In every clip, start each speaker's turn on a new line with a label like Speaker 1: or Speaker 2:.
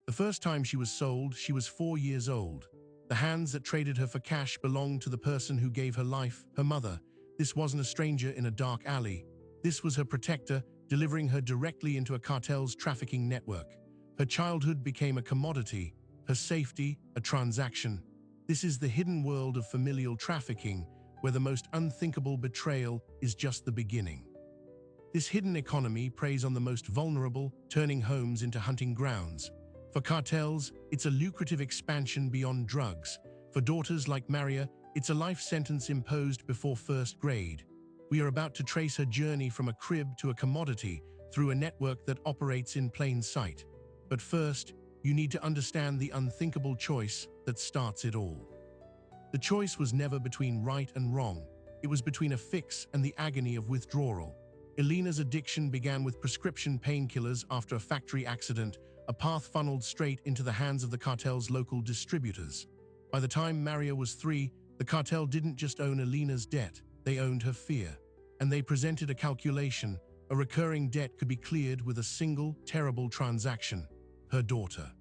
Speaker 1: The first time she was sold, she was 4 years old. The hands that traded her for cash belonged to the person who gave her life, her mother. This wasn't a stranger in a dark alley. This was her protector, delivering her directly into a cartel's trafficking network. Her childhood became a commodity, her safety a transaction. This is the hidden world of familial trafficking, where the most unthinkable betrayal is just the beginning. This hidden economy preys on the most vulnerable, turning homes into hunting grounds. For cartels, it's a lucrative expansion beyond drugs. For daughters like Maria, it's a life sentence imposed before first grade. We are about to trace her journey from a crib to a commodity through a network that operates in plain sight. But first, you need to understand the unthinkable choice that starts it all. The choice was never between right and wrong. It was between a fix and the agony of withdrawal. Elena's addiction began with prescription painkillers after a factory accident, a path funneled straight into the hands of the cartel's local distributors. By the time Maria was 3, the cartel didn't just own Elena's debt, they owned her fear. And they presented a calculation. A recurring debt could be cleared with a single, terrible transaction: her daughter.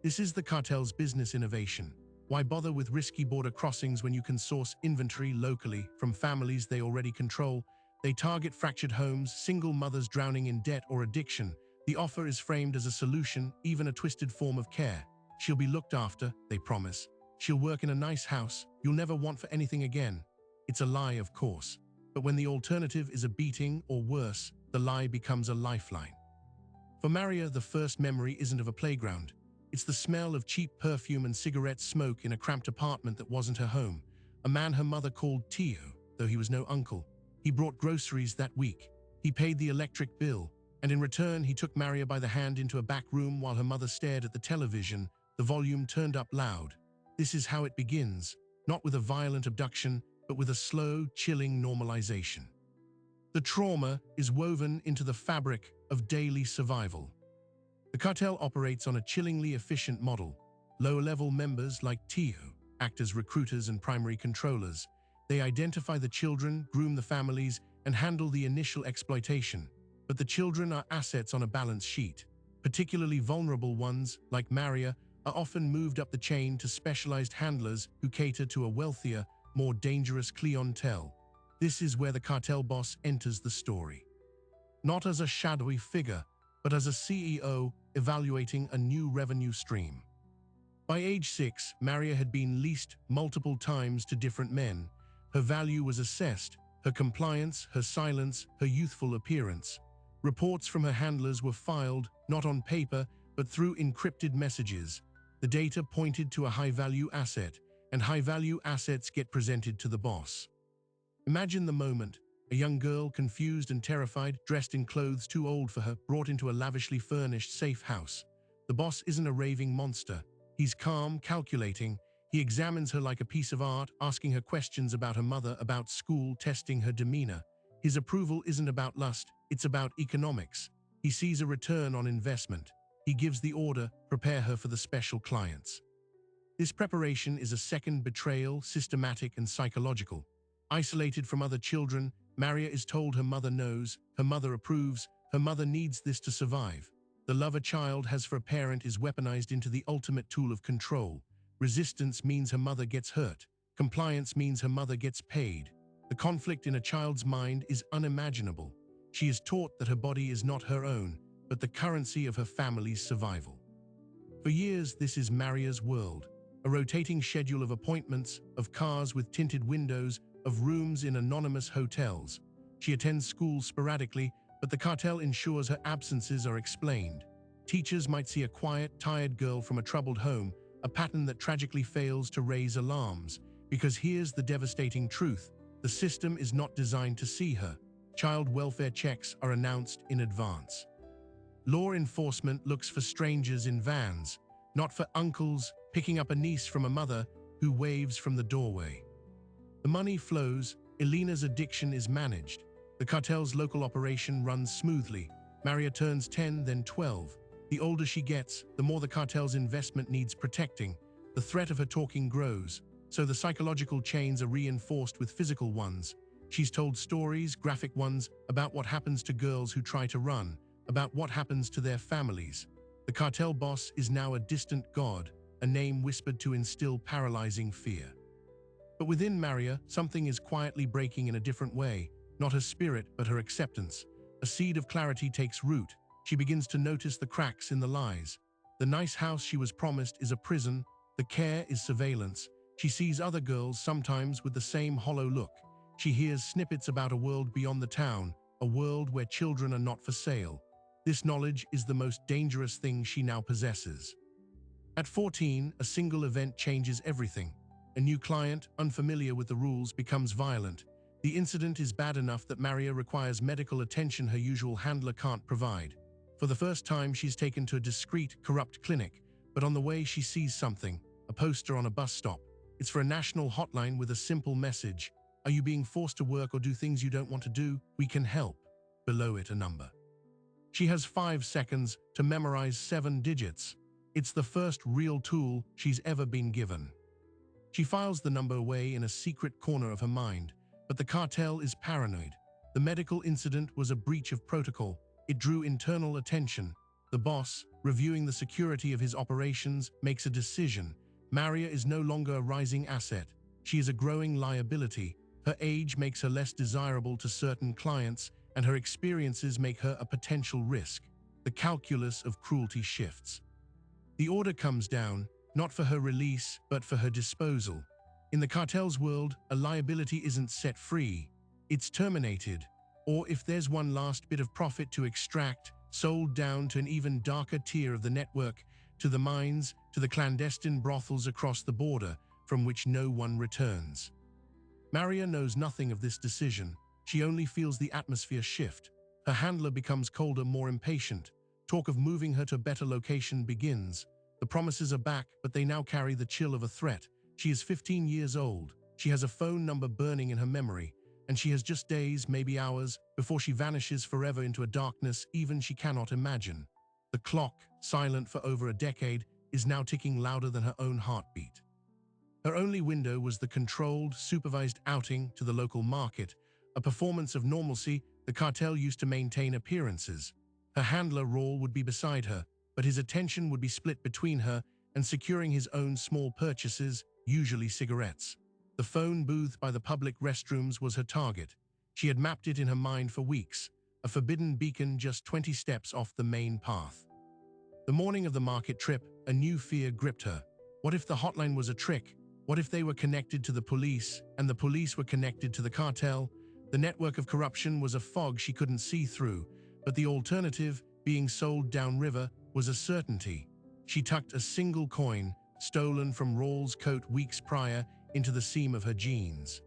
Speaker 1: This is the cartel's business innovation. Why bother with risky border crossings when you can source inventory locally from families they already control? They target fractured homes, single mothers drowning in debt or addiction. The offer is framed as a solution, even a twisted form of care. She'll be looked after, they promise. She'll work in a nice house. You'll never want for anything again. It's a lie, of course. But when the alternative is a beating or worse, the lie becomes a lifeline. For Maria, the first memory isn't of a playground. It's the smell of cheap perfume and cigarette smoke in a cramped apartment that wasn't her home. A man her mother called Tio, though he was no uncle. He brought groceries that week. He paid the electric bill, and in return he took Maria by the hand into a back room while her mother stared at the television, the volume turned up loud. This is how it begins, not with a violent abduction, but with a slow, chilling normalization. The trauma is woven into the fabric of daily survival. The cartel operates on a chillingly efficient model. Lower-level members like Tio act as recruiters and primary controllers. They identify the children, groom the families, and handle the initial exploitation. But the children are assets on a balance sheet. Particularly vulnerable ones, like Maria, are often moved up the chain to specialized handlers who cater to a wealthier, more dangerous clientele. This is where the cartel boss enters the story. Not as a shadowy figure, but as a CEO evaluating a new revenue stream. By age 6, Maria had been leased multiple times to different men. Her value was assessed, her compliance, her silence, her youthful appearance. Reports from her handlers were filed, not on paper, but through encrypted messages. The data pointed to a high-value asset, and high-value assets get presented to the boss. Imagine the moment. A young girl, confused and terrified, dressed in clothes too old for her, brought into a lavishly furnished, safe house. The boss isn't a raving monster. He's calm, calculating. He examines her like a piece of art, asking her questions about her mother, about school, testing her demeanor. His approval isn't about lust, it's about economics. He sees a return on investment. He gives the order, prepare her for the special clients. This preparation is a second betrayal, systematic and psychological. Isolated from other children, Maria is told her mother knows, her mother approves, her mother needs this to survive. The love a child has for a parent is weaponized into the ultimate tool of control. Resistance means her mother gets hurt. Compliance means her mother gets paid. The conflict in a child's mind is unimaginable. She is taught that her body is not her own, but the currency of her family's survival. For years, this is Maria's world. A rotating schedule of appointments, of cars with tinted windows, of rooms in anonymous hotels. She attends school sporadically, but the cartel ensures her absences are explained. Teachers might see a quiet, tired girl from a troubled home, a pattern that tragically fails to raise alarms. Because here's the devastating truth: the system is not designed to see her. Child welfare checks are announced in advance. Law enforcement looks for strangers in vans, not for uncles picking up a niece from a mother who waves from the doorway. The money flows, Elena's addiction is managed. The cartel's local operation runs smoothly. Maria turns 10, then 12. The older she gets, the more the cartel's investment needs protecting. The threat of her talking grows, so the psychological chains are reinforced with physical ones. She's told stories, graphic ones, about what happens to girls who try to run, about what happens to their families. The cartel boss is now a distant god, a name whispered to instill paralyzing fear. But within Maria, something is quietly breaking in a different way, not her spirit, but her acceptance. A seed of clarity takes root. She begins to notice the cracks in the lies. The nice house she was promised is a prison. The care is surveillance. She sees other girls, sometimes with the same hollow look. She hears snippets about a world beyond the town, a world where children are not for sale. This knowledge is the most dangerous thing she now possesses. At 14, a single event changes everything. A new client, unfamiliar with the rules, becomes violent. The incident is bad enough that Maria requires medical attention her usual handler can't provide. For the first time, she's taken to a discreet, corrupt clinic, but on the way she sees something, a poster on a bus stop. It's for a national hotline with a simple message. Are you being forced to work or do things you don't want to do? We can help. Below it, a number. She has 5 seconds to memorize 7 digits. It's the first real tool she's ever been given. She files the number away in a secret corner of her mind, but the cartel is paranoid. The medical incident was a breach of protocol. It drew internal attention. The boss, reviewing the security of his operations, makes a decision. Maria is no longer a rising asset. She is a growing liability. Her age makes her less desirable to certain clients, and her experiences make her a potential risk. The calculus of cruelty shifts. The order comes down, not for her release, but for her disposal. In the cartel's world, a liability isn't set free. It's terminated, or if there's one last bit of profit to extract, sold down to an even darker tier of the network, to the mines, to the clandestine brothels across the border, from which no one returns. Maria knows nothing of this decision. She only feels the atmosphere shift. Her handler becomes colder, more impatient. Talk of moving her to a better location begins. The promises are back, but they now carry the chill of a threat. She is 15 years old. She has a phone number burning in her memory, and she has just days, maybe hours, before she vanishes forever into a darkness even she cannot imagine. The clock, silent for over a decade, is now ticking louder than her own heartbeat. Her only window was the controlled, supervised outing to the local market, a performance of normalcy. The cartel used to maintain appearances. Her handler, Raul, would be beside her, but his attention would be split between her and securing his own small purchases, usually cigarettes. The phone booth by the public restrooms was her target. She had mapped it in her mind for weeks, a forbidden beacon just 20 steps off the main path. The morning of the market trip, a new fear gripped her. What if the hotline was a trick? What if they were connected to the police, and the police were connected to the cartel? The network of corruption was a fog she couldn't see through, but the alternative, being sold downriver, was a certainty. She tucked a single coin, stolen from Raul's coat weeks prior, into the seam of her jeans.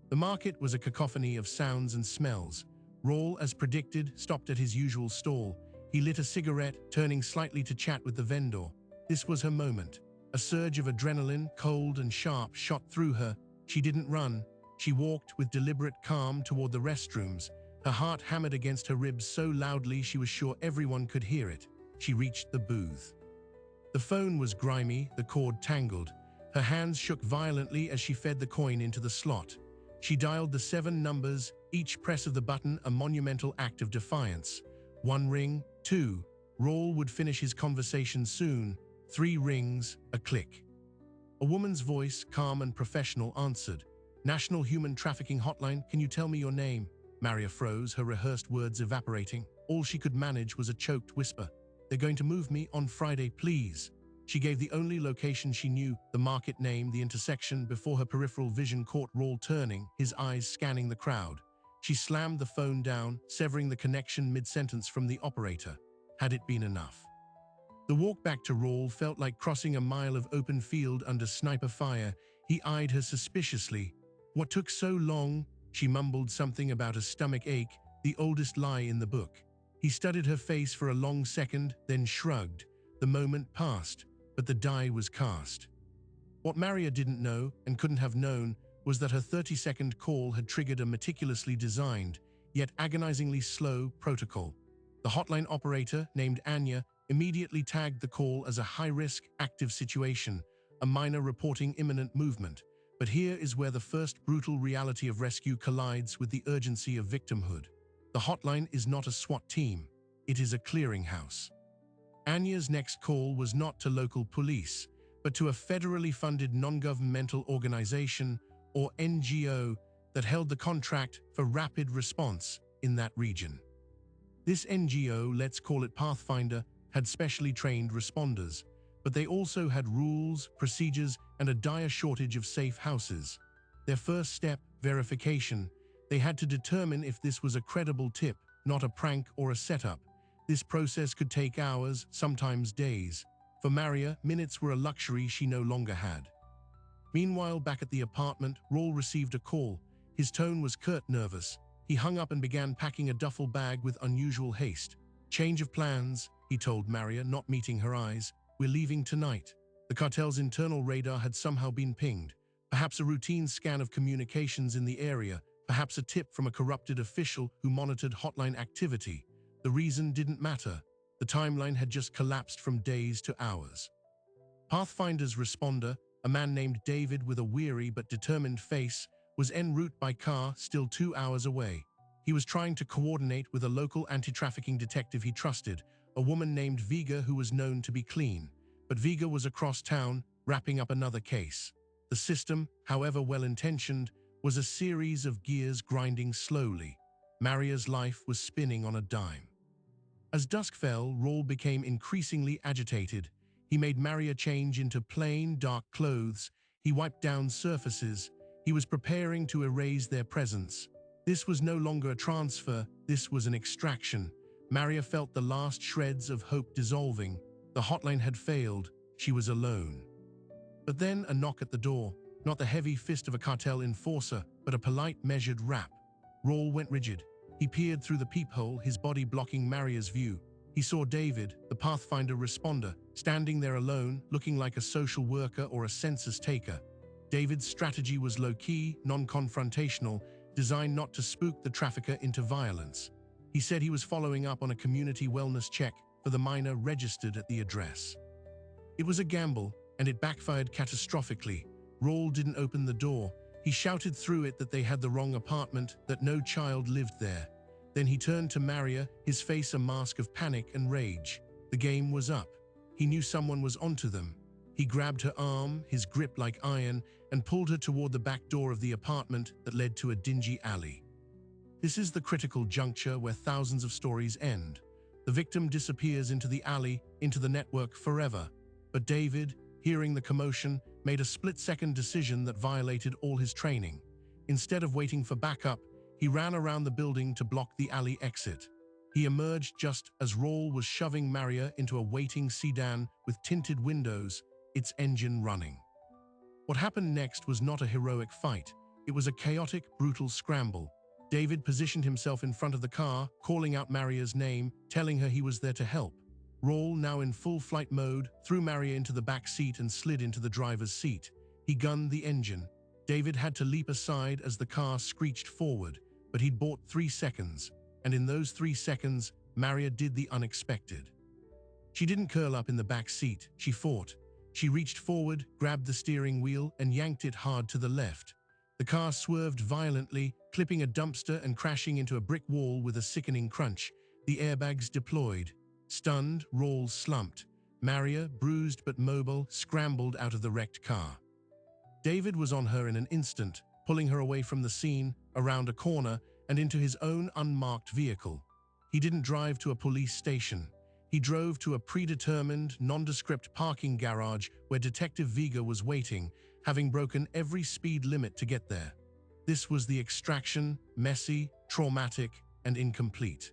Speaker 1: The market was a cacophony of sounds and smells. Raul, as predicted, stopped at his usual stall. He lit a cigarette, turning slightly to chat with the vendor. This was her moment. A surge of adrenaline, cold and sharp, shot through her. She didn't run. She walked with deliberate calm toward the restrooms. Her heart hammered against her ribs so loudly she was sure everyone could hear it. She reached the booth. The phone was grimy, the cord tangled. Her hands shook violently as she fed the coin into the slot. She dialed the 7 numbers, each press of the button a monumental act of defiance. 1 ring, 2. Raul would finish his conversation soon. 3 rings, a click. A woman's voice, calm and professional, answered. National Human Trafficking Hotline, can you tell me your name? Maria froze, her rehearsed words evaporating. All she could manage was a choked whisper. They're going to move me on Friday, please. She gave the only location she knew, the market name, the intersection, before her peripheral vision caught Raul turning, his eyes scanning the crowd. She slammed the phone down, severing the connection mid-sentence from the operator. Had it been enough? The walk back to Raul felt like crossing a mile of open field under sniper fire. He eyed her suspiciously. What took so long? She mumbled something about a stomach ache, the oldest lie in the book. He studied her face for a long second, then shrugged. The moment passed, but the die was cast. What Maria didn't know, and couldn't have known, was that her 30-second call had triggered a meticulously designed, yet agonizingly slow, protocol. The hotline operator, named Anya, immediately tagged the call as a high-risk, active situation, a miner reporting imminent movement. But here is where the first brutal reality of rescue collides with the urgency of victimhood. The hotline is not a SWAT team. It is a clearinghouse. Anya's next call was not to local police, but to a federally funded non-governmental organization, or NGO, that held the contract for rapid response in that region. This NGO, let's call it Pathfinder, had specially trained responders, but they also had rules, procedures, and a dire shortage of safe houses. Their first step, verification. They had to determine if this was a credible tip, not a prank or a setup. This process could take hours, sometimes days. For Maria, minutes were a luxury she no longer had. Meanwhile, back at the apartment, Raul received a call. His tone was curt, nervous. He hung up and began packing a duffel bag with unusual haste. "Change of plans," he told Maria, not meeting her eyes. "We're leaving tonight." The cartel's internal radar had somehow been pinged. Perhaps a routine scan of communications in the area, perhaps a tip from a corrupted official who monitored hotline activity. The reason didn't matter. The timeline had just collapsed from days to hours. Pathfinder's responder, a man named David with a weary but determined face, was en route by car, still 2 hours away. He was trying to coordinate with a local anti-trafficking detective he trusted, a woman named Vega who was known to be clean. But Vega was across town, wrapping up another case. The system, however well-intentioned, was a series of gears grinding slowly. Maria's life was spinning on a dime. As dusk fell, Raul became increasingly agitated. He made Maria change into plain, dark clothes. He wiped down surfaces. He was preparing to erase their presence. This was no longer a transfer, this was an extraction. Maria felt the last shreds of hope dissolving. The hotline had failed. She was alone. But then a knock at the door, not the heavy fist of a cartel enforcer, but a polite, measured rap. Raul went rigid. He peered through the peephole, his body blocking Maria's view. He saw David, the Pathfinder responder, standing there alone, looking like a social worker or a census taker. David's strategy was low-key, non-confrontational, designed not to spook the trafficker into violence. He said he was following up on a community wellness check for the minor registered at the address. It was a gamble, and it backfired catastrophically. Raul didn't open the door. He shouted through it that they had the wrong apartment, that no child lived there. Then he turned to Maria, his face a mask of panic and rage. The game was up. He knew someone was onto them. He grabbed her arm, his grip like iron, and pulled her toward the back door of the apartment that led to a dingy alley. This is the critical juncture where thousands of stories end. The victim disappears into the alley, into the network forever. But David, hearing the commotion, made a split-second decision that violated all his training. Instead of waiting for backup, he ran around the building to block the alley exit. He emerged just as Raul was shoving Maria into a waiting sedan with tinted windows, its engine running. What happened next was not a heroic fight. It was a chaotic, brutal scramble. David positioned himself in front of the car, calling out Maria's name, telling her he was there to help. Raul, now in full flight mode, threw Maria into the back seat and slid into the driver's seat. He gunned the engine. David had to leap aside as the car screeched forward, but he'd bought 3 seconds, and in those 3 seconds, Maria did the unexpected. She didn't curl up in the back seat, she fought. She reached forward, grabbed the steering wheel, and yanked it hard to the left. The car swerved violently, clipping a dumpster and crashing into a brick wall with a sickening crunch. The airbags deployed. Stunned, Raul slumped. Maria, bruised but mobile, scrambled out of the wrecked car. David was on her in an instant, pulling her away from the scene, around a corner, and into his own unmarked vehicle. He didn't drive to a police station. He drove to a predetermined, nondescript parking garage where Detective Vega was waiting, having broken every speed limit to get there. This was the extraction, messy, traumatic, and incomplete.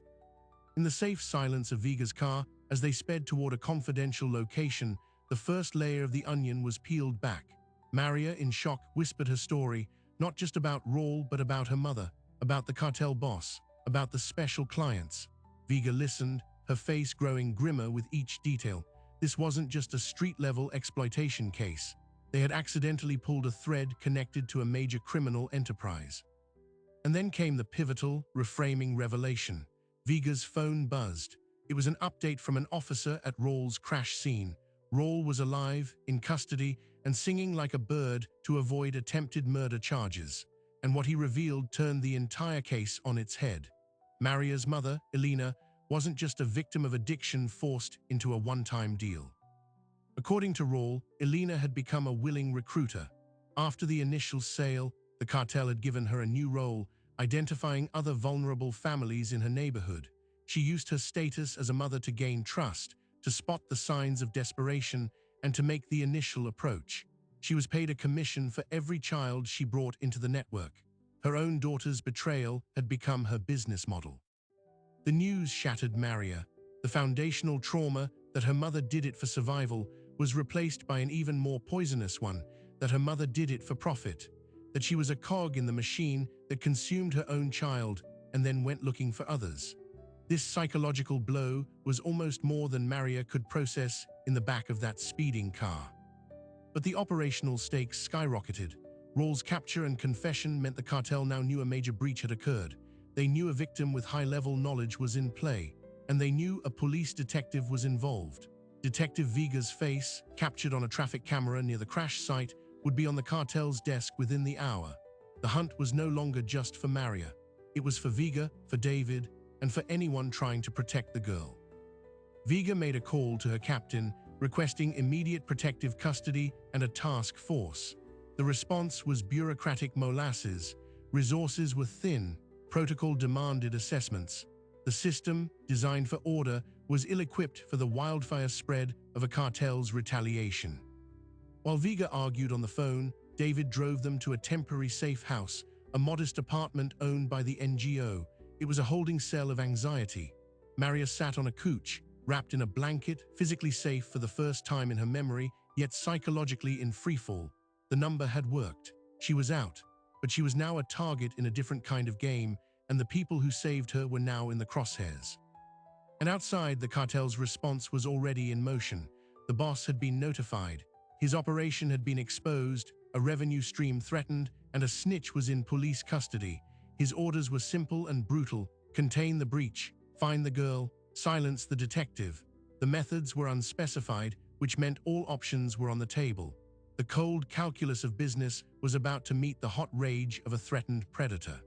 Speaker 1: In the safe silence of Vega's car, as they sped toward a confidential location, the first layer of the onion was peeled back. Maria, in shock, whispered her story, not just about Raul, but about her mother, about the cartel boss, about the special clients. Vega listened, her face growing grimmer with each detail. This wasn't just a street-level exploitation case. They had accidentally pulled a thread connected to a major criminal enterprise. And then came the pivotal, reframing revelation. Vega's phone buzzed. It was an update from an officer at Raul's crash scene. Raul was alive, in custody, and singing like a bird to avoid attempted murder charges. And what he revealed turned the entire case on its head. Maria's mother, Elena, wasn't just a victim of addiction forced into a one-time deal. According to Raul, Elena had become a willing recruiter. After the initial sale, the cartel had given her a new role, identifying other vulnerable families in her neighborhood. She used her status as a mother to gain trust, to spot the signs of desperation, and to make the initial approach. She was paid a commission for every child she brought into the network. Her own daughter's betrayal had become her business model. The news shattered Maria. The foundational trauma that her mother did it for survival was replaced by an even more poisonous one, that her mother did it for profit, that she was a cog in the machine that consumed her own child and then went looking for others. This psychological blow was almost more than Maria could process in the back of that speeding car. But the operational stakes skyrocketed. Raul's capture and confession meant the cartel now knew a major breach had occurred. They knew a victim with high-level knowledge was in play, and they knew a police detective was involved. Detective Viga's face, captured on a traffic camera near the crash site, would be on the cartel's desk within the hour. The hunt was no longer just for Maria. It was for Viga, for David, and for anyone trying to protect the girl. Viga made a call to her captain, requesting immediate protective custody and a task force. The response was bureaucratic molasses. Resources were thin. Protocol demanded assessments. The system, designed for order, was ill-equipped for the wildfire spread of a cartel's retaliation. While Viga argued on the phone, David drove them to a temporary safe house, a modest apartment owned by the NGO. It was a holding cell of anxiety. Maria sat on a couch, wrapped in a blanket, physically safe for the first time in her memory, yet psychologically in freefall. The number had worked. She was out, but she was now a target in a different kind of game, and the people who saved her were now in the crosshairs. And outside, the cartel's response was already in motion. The boss had been notified. His operation had been exposed, a revenue stream threatened, and a snitch was in police custody. His orders were simple and brutal: contain the breach, find the girl, silence the detective. The methods were unspecified, which meant all options were on the table. The cold calculus of business was about to meet the hot rage of a threatened predator.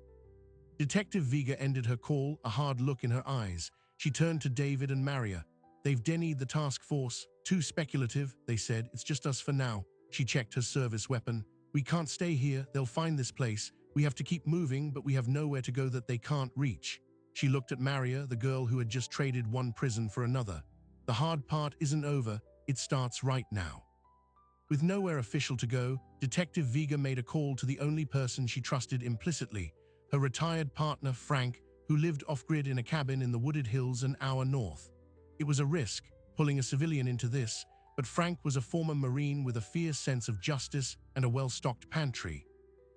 Speaker 1: Detective Viga ended her call, a hard look in her eyes. She turned to David and Maria. "They've denied the task force. Too speculative," they said. "It's just us for now." She checked her service weapon. "We can't stay here. They'll find this place. We have to keep moving, but we have nowhere to go that they can't reach." She looked at Maria, the girl who had just traded one prison for another. "The hard part isn't over. It starts right now." With nowhere official to go, Detective Viga made a call to the only person she trusted implicitly, her retired partner Frank, who lived off-grid in a cabin in the wooded hills an hour north. It was a risk, pulling a civilian into this, but Frank was a former Marine with a fierce sense of justice and a well-stocked pantry.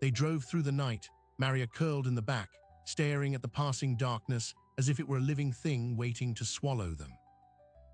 Speaker 1: They drove through the night, Maria curled in the back, staring at the passing darkness as if it were a living thing waiting to swallow them.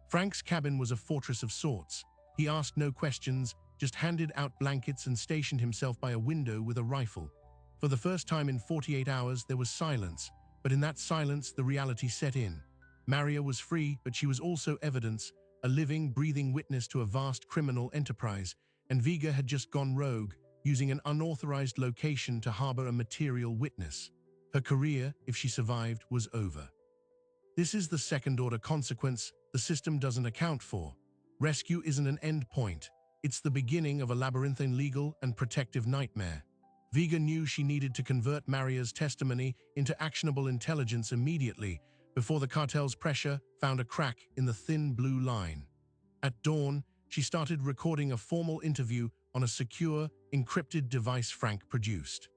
Speaker 1: Frank's cabin was a fortress of sorts. He asked no questions, just handed out blankets and stationed himself by a window with a rifle. For the first time in 48 hours, there was silence, but in that silence, the reality set in. Maria was free, but she was also evidence, a living, breathing witness to a vast criminal enterprise, and Viga had just gone rogue, using an unauthorized location to harbor a material witness. Her career, if she survived, was over. This is the second-order consequence the system doesn't account for. Rescue isn't an end point. It's the beginning of a labyrinthine legal and protective nightmare. Viga knew she needed to convert Maria's testimony into actionable intelligence immediately, before the cartel's pressure found a crack in the thin blue line. At dawn, she started recording a formal interview on a secure, encrypted device Frank produced.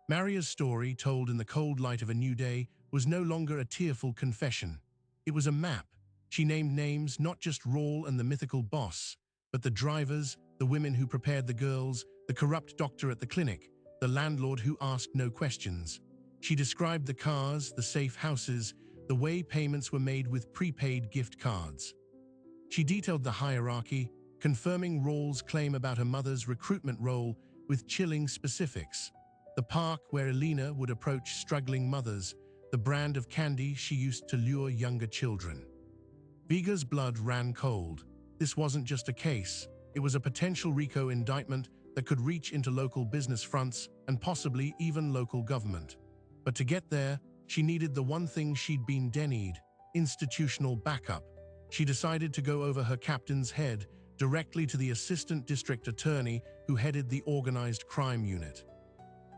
Speaker 1: Maria's story, told in the cold light of a new day, was no longer a tearful confession. It was a map. She named names, not just Raul and the mythical boss, but the drivers, the women who prepared the girls, the corrupt doctor at the clinic, the landlord who asked no questions. She described the cars, the safe houses, the way payments were made with prepaid gift cards. She detailed the hierarchy, confirming Raul's claim about her mother's recruitment role with chilling specifics. The park where Elena would approach struggling mothers, the brand of candy she used to lure younger children. Viga's blood ran cold. This wasn't just a case, it was a potential RICO indictment that could reach into local business fronts and possibly even local government. But to get there, she needed the one thing she'd been denied: institutional backup. She decided to go over her captain's head directly to the assistant district attorney who headed the organized crime unit.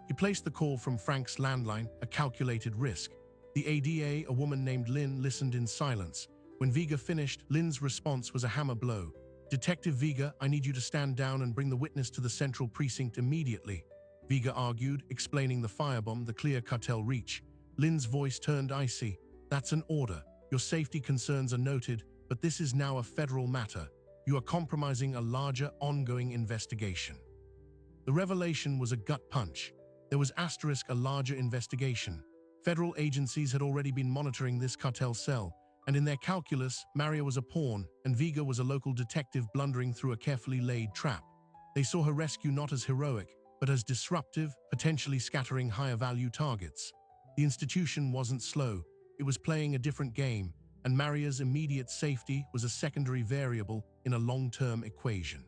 Speaker 1: He placed the call from Frank's landline, a calculated risk. The ADA, a woman named Lynn, listened in silence. When Vega finished, Lynn's response was a hammer blow. "Detective Vega, I need you to stand down and bring the witness to the central precinct immediately," Vega argued, explaining the firebomb, the clear cartel reach. Lynn's voice turned icy. "That's an order. Your safety concerns are noted, but this is now a federal matter. You are compromising a larger, ongoing investigation." The revelation was a gut punch. There was a larger investigation. Federal agencies had already been monitoring this cartel cell, and in their calculus, Maria was a pawn and Vega was a local detective blundering through a carefully laid trap. They saw her rescue not as heroic, but as disruptive, potentially scattering higher-value targets. The institution wasn't slow. It was playing a different game, and Maria's immediate safety was a secondary variable in a long-term equation.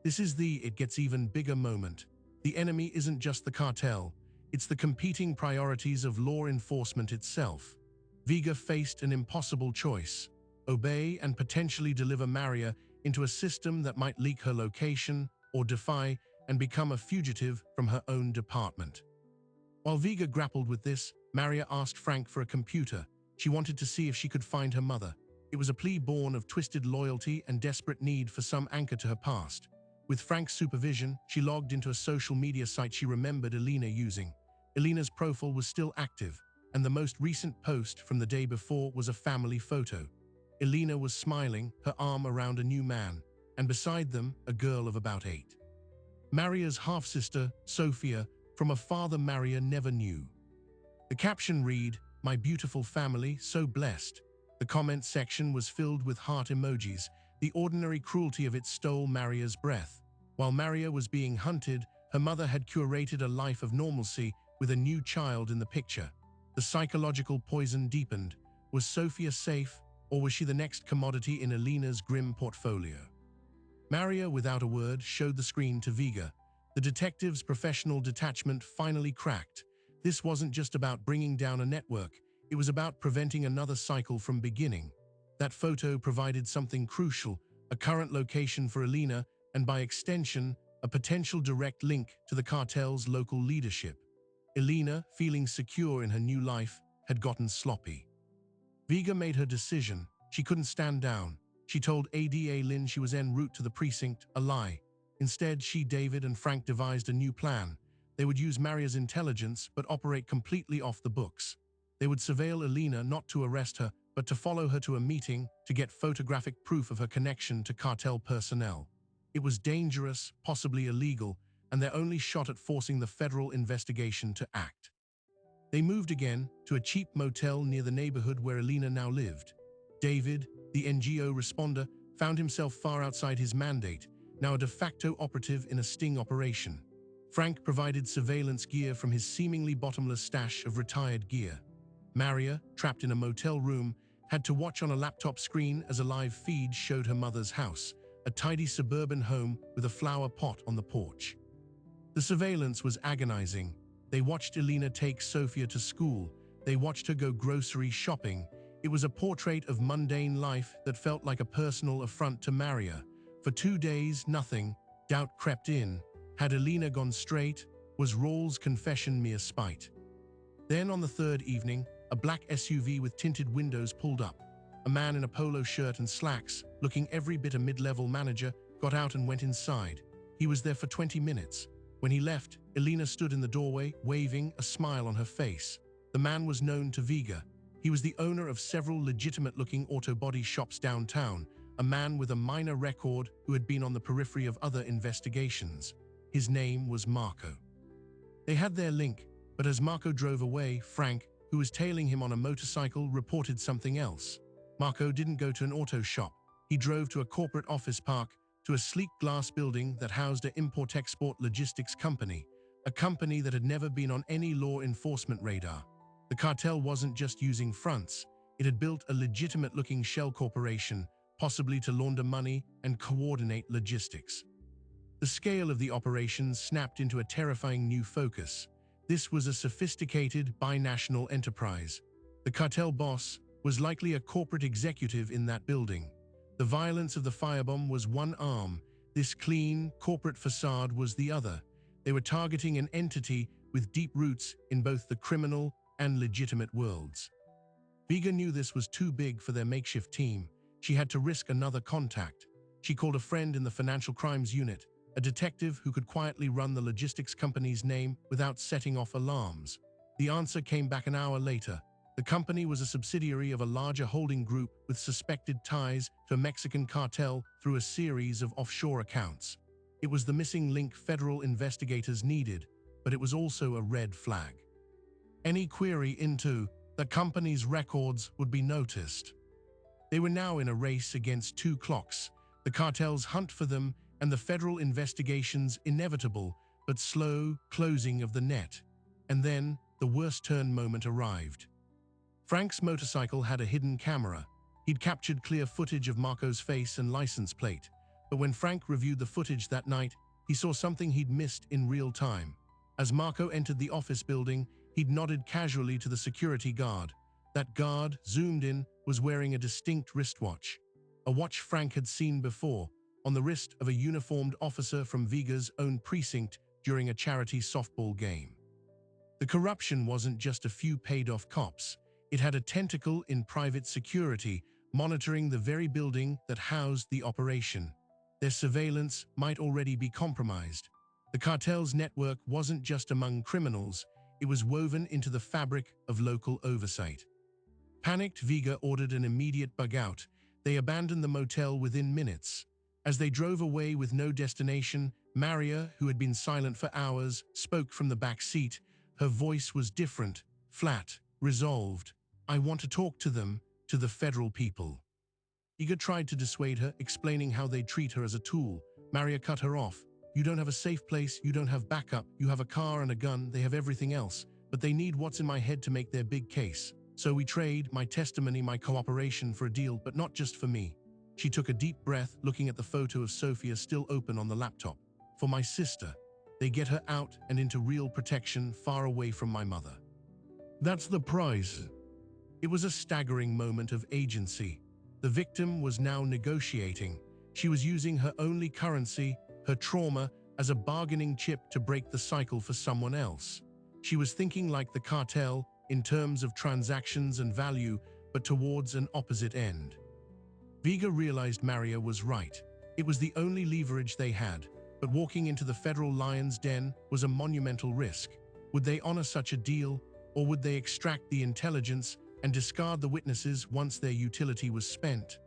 Speaker 1: This is the "it gets even bigger" moment. The enemy isn't just the cartel, it's the competing priorities of law enforcement itself. Vega faced an impossible choice: obey and potentially deliver Maria into a system that might leak her location, or defy and become a fugitive from her own department. While Vega grappled with this, Maria asked Frank for a computer. She wanted to see if she could find her mother. It was a plea born of twisted loyalty and desperate need for some anchor to her past. With Frank's supervision, she logged into a social media site she remembered Elena using. Elena's profile was still active, and the most recent post from the day before was a family photo. Elena was smiling, her arm around a new man, and beside them, a girl of about 8. Maria's half-sister, Sophia, from a father Maria never knew. The caption read, "My beautiful family, so blessed." The comment section was filled with heart emojis. The ordinary cruelty of it stole Maria's breath. While Maria was being hunted, her mother had curated a life of normalcy with a new child in the picture. The psychological poison deepened. Was Sophia safe, or was she the next commodity in Elena's grim portfolio? Maria, without a word, showed the screen to Vega. The detective's professional detachment finally cracked. This wasn't just about bringing down a network. It was about preventing another cycle from beginning. That photo provided something crucial: a current location for Elena, and by extension, a potential direct link to the cartel's local leadership. Elena, feeling secure in her new life, had gotten sloppy. Vega made her decision. She couldn't stand down. She told ADA Lynn she was en route to the precinct, a lie. Instead, she, David, and Frank devised a new plan. They would use Maria's intelligence, but operate completely off the books. They would surveil Elena, not to arrest her, but to follow her to a meeting to get photographic proof of her connection to cartel personnel. It was dangerous, possibly illegal, and their only shot at forcing the federal investigation to act. They moved again to a cheap motel near the neighborhood where Elena now lived. David, the NGO responder, found himself far outside his mandate, now a de facto operative in a sting operation. Frank provided surveillance gear from his seemingly bottomless stash of retired gear. Maria, trapped in a motel room, had to watch on a laptop screen as a live feed showed her mother's house, a tidy suburban home with a flower pot on the porch. The surveillance was agonizing. They watched Elena take Sophia to school. They watched her go grocery shopping. It was a portrait of mundane life that felt like a personal affront to Maria. For 2 days, nothing. Doubt crept in. Had Elena gone straight? Was Rawls' confession mere spite? Then on the third evening, a black SUV with tinted windows pulled up. A man in a polo shirt and slacks, looking every bit a mid-level manager, got out and went inside. He was there for 20 minutes. When he left, Elena stood in the doorway, waving, a smile on her face. The man was known to Vega. He was the owner of several legitimate-looking auto body shops downtown, a man with a minor record who had been on the periphery of other investigations. His name was Marco. They had their link, but as Marco drove away, Frank, who was tailing him on a motorcycle, reported something else. Marco didn't go to an auto shop. He drove to a corporate office park, to a sleek glass building that housed an import-export logistics company, a company that had never been on any law enforcement radar. The cartel wasn't just using fronts. It had built a legitimate-looking shell corporation, possibly to launder money and coordinate logistics. The scale of the operation snapped into a terrifying new focus. This was a sophisticated, binational enterprise. The cartel boss, was likely a corporate executive in that building. The violence of the firebomb was one arm. This clean, corporate facade was the other. They were targeting an entity with deep roots in both the criminal and legitimate worlds. Vega knew this was too big for their makeshift team. She had to risk another contact. She called a friend in the financial crimes unit, a detective who could quietly run the logistics company's name without setting off alarms. The answer came back an hour later. The company was a subsidiary of a larger holding group with suspected ties to a Mexican cartel through a series of offshore accounts. It was the missing link federal investigators needed, but it was also a red flag. Any query into the company's records would be noticed. They were now in a race against two clocks, the cartel's hunt for them and the federal investigation's inevitable but slow closing of the net. And then the worst turn moment arrived. Frank's motorcycle had a hidden camera. He'd captured clear footage of Marco's face and license plate. But when Frank reviewed the footage that night, he saw something he'd missed in real time. As Marco entered the office building, he'd nodded casually to the security guard. That guard, zoomed in, was wearing a distinct wristwatch. A watch Frank had seen before, on the wrist of a uniformed officer from Vega's own precinct during a charity softball game. The corruption wasn't just a few paid-off cops. It had a tentacle in private security, monitoring the very building that housed the operation. Their surveillance might already be compromised. The cartel's network wasn't just among criminals, it was woven into the fabric of local oversight. Panicked, Vega ordered an immediate bug-out. They abandoned the motel within minutes. As they drove away with no destination, Maria, who had been silent for hours, spoke from the back seat. Her voice was different, flat, resolved. "I want to talk to them, to the federal people." Vega tried to dissuade her, explaining how they treat her as a tool. Maria cut her off. "You don't have a safe place, you don't have backup, you have a car and a gun, they have everything else, but they need what's in my head to make their big case. So we trade my testimony, my cooperation for a deal, but not just for me." She took a deep breath, looking at the photo of Sophia still open on the laptop. "For my sister. They get her out and into real protection, far away from my mother. That's the prize." It was a staggering moment of agency. The victim was now negotiating. She was using her only currency, her trauma, as a bargaining chip to break the cycle for someone else. She was thinking like the cartel, in terms of transactions and value, but towards an opposite end. Vega realized Maria was right. It was the only leverage they had, but walking into the federal lion's den was a monumental risk. Would they honor such a deal, or would they extract the intelligence and discard the witnesses once their utility was spent?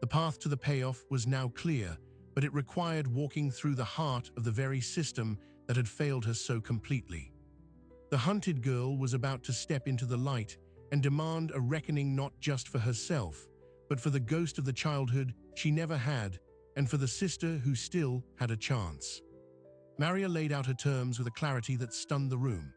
Speaker 1: The path to the payoff was now clear, but it required walking through the heart of the very system that had failed her so completely. The hunted girl was about to step into the light and demand a reckoning not just for herself, but for the ghost of the childhood she never had, and for the sister who still had a chance. Maria laid out her terms with a clarity that stunned the room.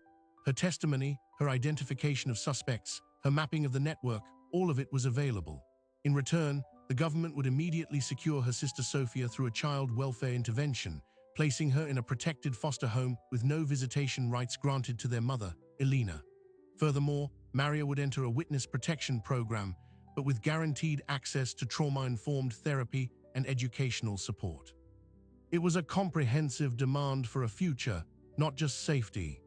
Speaker 1: Her testimony, her identification of suspects, her mapping of the network, all of it was available. In return, the government would immediately secure her sister Sophia through a child welfare intervention, placing her in a protected foster home with no visitation rights granted to their mother, Elena. Furthermore, Maria would enter a witness protection program, but with guaranteed access to trauma-informed therapy and educational support. It was a comprehensive demand for a future, not just safety.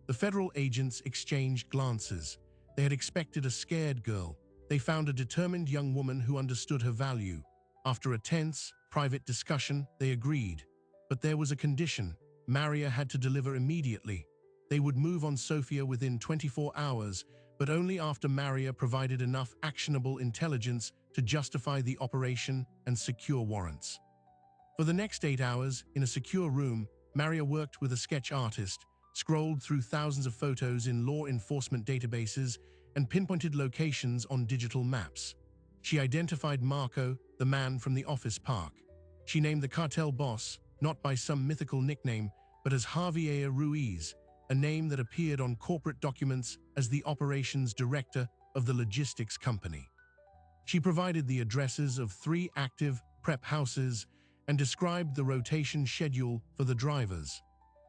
Speaker 1: The federal agents exchanged glances. They had expected a scared girl. They found a determined young woman who understood her value. After a tense, private discussion, they agreed. But there was a condition. Maria had to deliver immediately. They would move on Sophia within 24 hours, but only after Maria provided enough actionable intelligence to justify the operation and secure warrants. For the next 8 hours, in a secure room, Maria worked with a sketch artist, scrolled through thousands of photos in law enforcement databases, and pinpointed locations on digital maps. She identified Marco, the man from the office park. She named the cartel boss, not by some mythical nickname, but as Javier Ruiz, a name that appeared on corporate documents as the operations director of the logistics company. She provided the addresses of 3 active prep houses and described the rotation schedule for the drivers.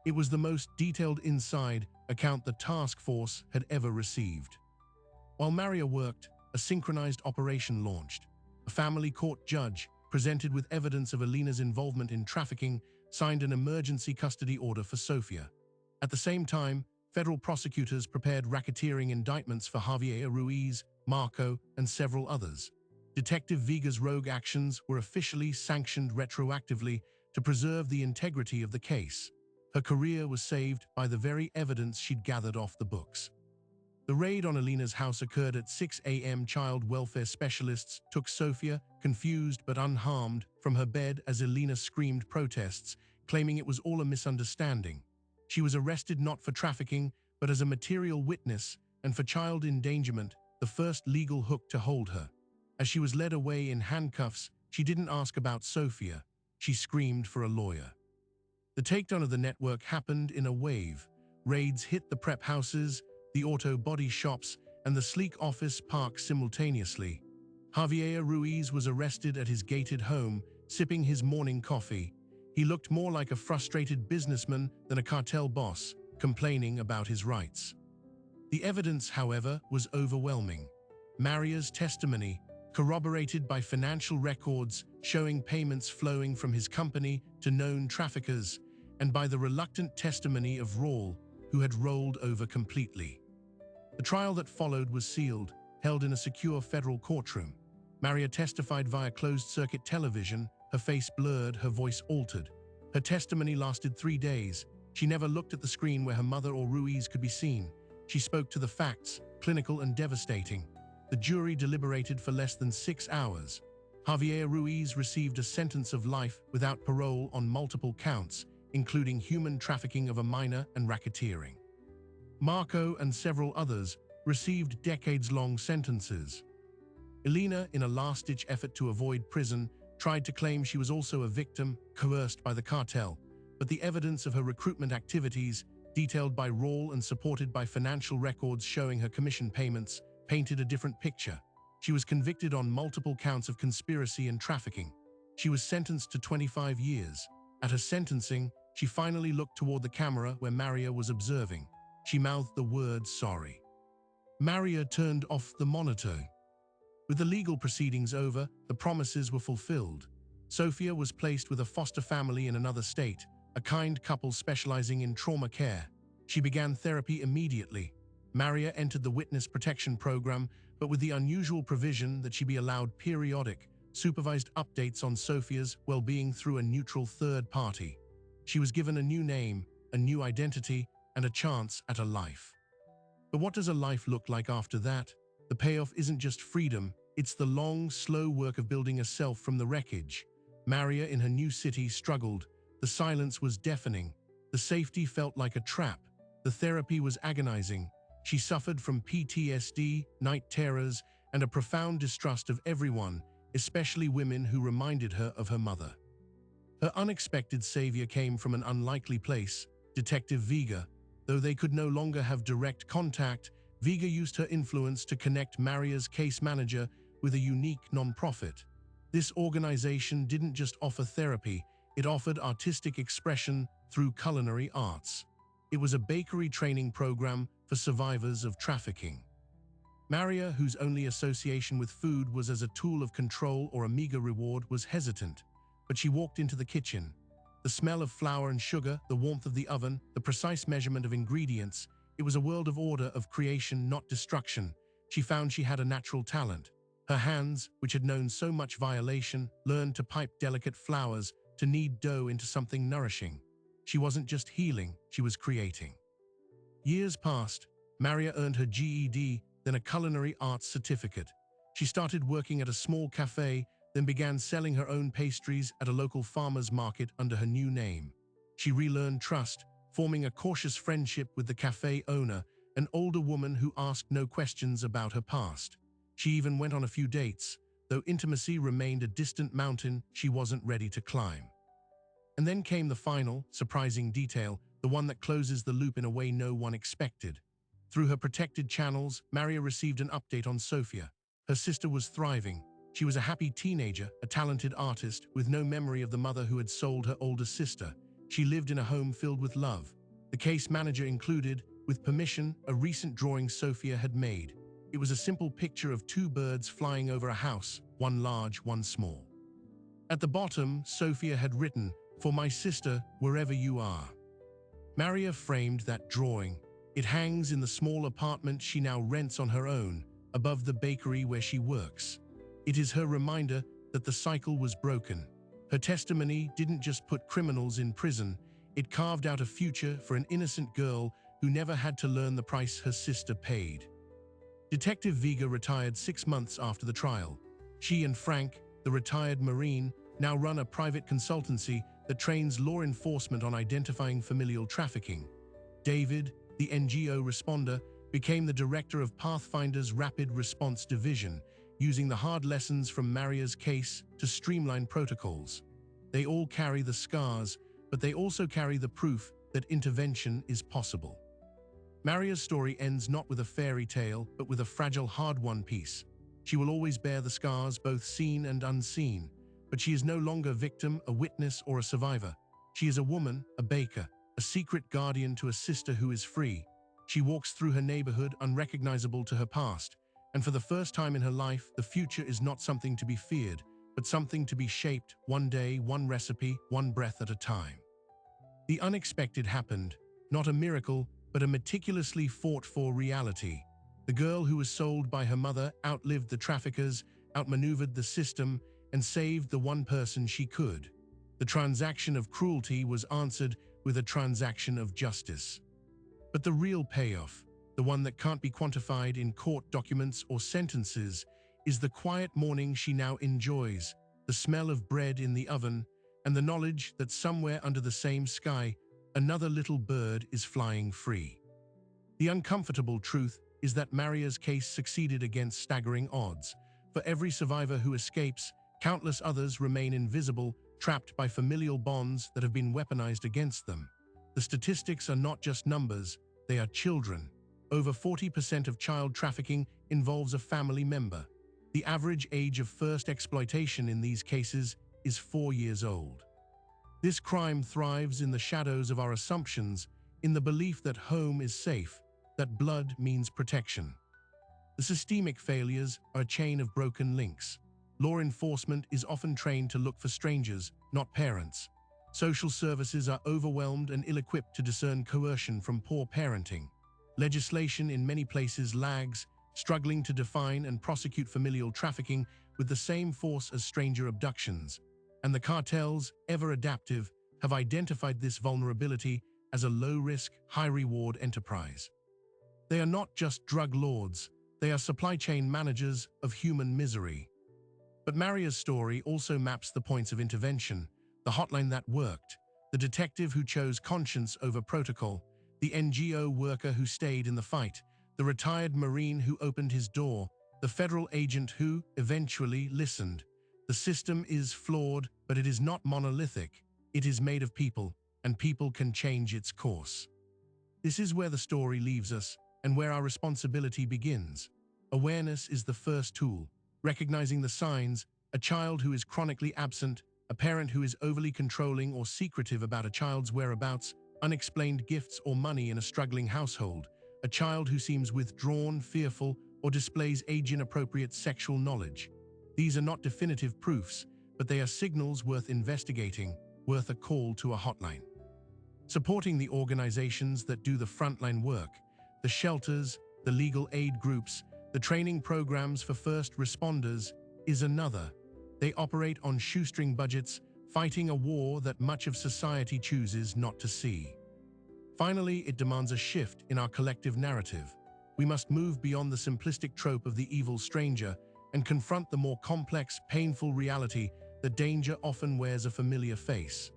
Speaker 1: It was the most detailed inside account the task force had ever received. While Maria worked, a synchronized operation launched. A family court judge, presented with evidence of Alina's involvement in trafficking, signed an emergency custody order for Sofia. At the same time, federal prosecutors prepared racketeering indictments for Javier Ruiz, Marco, and several others. Detective Vega's rogue actions were officially sanctioned retroactively to preserve the integrity of the case. Her career was saved by the very evidence she'd gathered off the books. The raid on Alina's house occurred at 6 a.m. Child welfare specialists took Sofia, confused but unharmed, from her bed as Alina screamed protests, claiming it was all a misunderstanding. She was arrested not for trafficking, but as a material witness, and for child endangerment, the first legal hook to hold her. As she was led away in handcuffs, she didn't ask about Sofia. She screamed for a lawyer. The takedown of the network happened in a wave. Raids hit the prep houses, the auto body shops, and the sleek office park simultaneously. Javier Ruiz was arrested at his gated home, sipping his morning coffee. He looked more like a frustrated businessman than a cartel boss, complaining about his rights. The evidence, however, was overwhelming. Maria's testimony, corroborated by financial records showing payments flowing from his company to known traffickers, and by the reluctant testimony of Raul, who had rolled over completely. The trial that followed was sealed, held in a secure federal courtroom. Maria testified via closed-circuit television, her face blurred, her voice altered. Her testimony lasted 3 days. She never looked at the screen where her mother or Ruiz could be seen. She spoke to the facts, clinical and devastating. The jury deliberated for less than 6 hours. Javier Ruiz received a sentence of life without parole on multiple counts, including human trafficking of a minor and racketeering. Marco and several others received decades-long sentences. Alina, in a last-ditch effort to avoid prison, tried to claim she was also a victim, coerced by the cartel, but the evidence of her recruitment activities, detailed by Raul and supported by financial records showing her commission payments, painted a different picture. She was convicted on multiple counts of conspiracy and trafficking. She was sentenced to 25 years. At her sentencing, she finally looked toward the camera where Maria was observing. She mouthed the word sorry. Maria turned off the monitor. With the legal proceedings over, the promises were fulfilled. Sofia was placed with a foster family in another state, a kind couple specializing in trauma care. She began therapy immediately. Maria entered the witness protection program, but with the unusual provision that she be allowed periodic, supervised updates on Sofia's well-being through a neutral third party. She was given a new name, a new identity, and a chance at a life. But what does a life look like after that? The payoff isn't just freedom, it's the long, slow work of building a self from the wreckage. Maria in her new city struggled. The silence was deafening. The safety felt like a trap. The therapy was agonizing. She suffered from PTSD, night terrors, and a profound distrust of everyone, especially women who reminded her of her mother. Her unexpected savior came from an unlikely place, Detective Vega. Though they could no longer have direct contact, Vega used her influence to connect Maria's case manager with a unique nonprofit. This organization didn't just offer therapy, it offered artistic expression through culinary arts. It was a bakery training program for survivors of trafficking. Maria, whose only association with food was as a tool of control or a meager reward, was hesitant, but she walked into the kitchen. The smell of flour and sugar, the warmth of the oven, the precise measurement of ingredients, it was a world of order, of creation, not destruction. She found she had a natural talent. Her hands, which had known so much violation, learned to pipe delicate flours, to knead dough into something nourishing. She wasn't just healing, she was creating. Years passed. Maria earned her GED, then a culinary arts certificate. She started working at a small cafe, then began selling her own pastries at a local farmer's market under her new name. She relearned trust, forming a cautious friendship with the cafe owner, an older woman who asked no questions about her past. She even went on a few dates, though intimacy remained a distant mountain she wasn't ready to climb. And then came the final, surprising detail, the one that closes the loop in a way no one expected. Through her protected channels, Maria received an update on Sofia. Her sister was thriving. She was a happy teenager, a talented artist, with no memory of the mother who had sold her older sister. She lived in a home filled with love. The case manager included, with permission, a recent drawing Sofia had made. It was a simple picture of two birds flying over a house, one large, one small. At the bottom, Sophia had written, "For my sister, wherever you are." Maria framed that drawing. It hangs in the small apartment she now rents on her own, above the bakery where she works. It is her reminder that the cycle was broken. Her testimony didn't just put criminals in prison, it carved out a future for an innocent girl who never had to learn the price her sister paid. Detective Vega retired 6 months after the trial. She and Frank, the retired Marine, now run a private consultancy that trains law enforcement on identifying familial trafficking. David, the NGO responder, became the director of Pathfinder's Rapid Response Division, using the hard lessons from Maria's case to streamline protocols. They all carry the scars, but they also carry the proof that intervention is possible. Maria's story ends not with a fairy tale, but with a fragile, hard-won piece. She will always bear the scars, both seen and unseen, but she is no longer a victim, a witness, or a survivor. She is a woman, a baker, a secret guardian to a sister who is free. She walks through her neighborhood unrecognizable to her past, and for the first time in her life, the future is not something to be feared, but something to be shaped, one day, one recipe, one breath at a time. The unexpected happened, not a miracle, but a meticulously fought-for reality. The girl who was sold by her mother outlived the traffickers, outmaneuvered the system, and saved the one person she could. The transaction of cruelty was answered with a transaction of justice. But the real payoff, the one that can't be quantified in court documents or sentences, is the quiet morning she now enjoys, the smell of bread in the oven, and the knowledge that somewhere under the same sky, another little bird is flying free. The uncomfortable truth is that Maria's case succeeded against staggering odds. For every survivor who escapes, countless others remain invisible, trapped by familial bonds that have been weaponized against them. The statistics are not just numbers, they are children. Over 40% of child trafficking involves a family member. The average age of first exploitation in these cases is 4 years old. This crime thrives in the shadows of our assumptions, in the belief that home is safe, that blood means protection. The systemic failures are a chain of broken links. Law enforcement is often trained to look for strangers, not parents. Social services are overwhelmed and ill-equipped to discern coercion from poor parenting. Legislation in many places lags, struggling to define and prosecute familial trafficking with the same force as stranger abductions. And the cartels, ever adaptive, have identified this vulnerability as a low-risk, high-reward enterprise. They are not just drug lords, they are supply chain managers of human misery. But Maria's story also maps the points of intervention, the hotline that worked, the detective who chose conscience over protocol, the NGO worker who stayed in the fight, the retired Marine who opened his door, the federal agent who, eventually, listened. The system is flawed, but it is not monolithic. It is made of people, and people can change its course. This is where the story leaves us, and where our responsibility begins. Awareness is the first tool. Recognizing the signs, a child who is chronically absent, a parent who is overly controlling or secretive about a child's whereabouts, unexplained gifts or money in a struggling household, a child who seems withdrawn, fearful, or displays age-inappropriate sexual knowledge. These are not definitive proofs, but they are signals worth investigating, worth a call to a hotline. Supporting the organizations that do the frontline work, the shelters, the legal aid groups, the training programs for first responders, is another. They operate on shoestring budgets, fighting a war that much of society chooses not to see. Finally, it demands a shift in our collective narrative. We must move beyond the simplistic trope of the evil stranger and confront the more complex, painful reality that danger often wears a familiar face.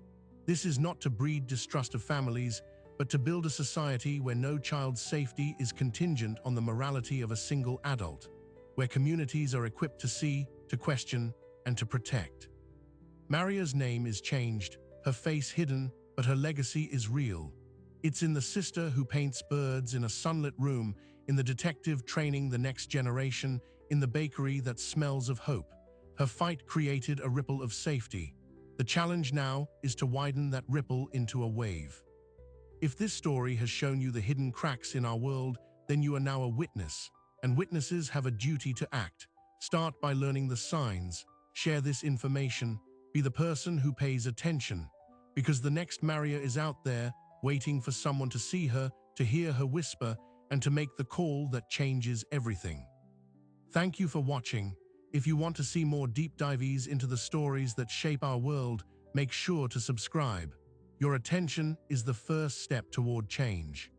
Speaker 1: This is not to breed distrust of families, but to build a society where no child's safety is contingent on the morality of a single adult, where communities are equipped to see, to question, and to protect. Maria's name is changed, her face hidden, but her legacy is real. It's in the sister who paints birds in a sunlit room, in the detective training the next generation, in the bakery that smells of hope. Her fight created a ripple of safety. The challenge now is to widen that ripple into a wave. If this story has shown you the hidden cracks in our world, then you are now a witness, and witnesses have a duty to act. Start by learning the signs, share this information, be the person who pays attention, because the next Maria is out there waiting for someone to see her, to hear her whisper, and to make the call that changes everything. Thank you for watching. If you want to see more deep dives into the stories that shape our world, make sure to subscribe. Your attention is the first step toward change.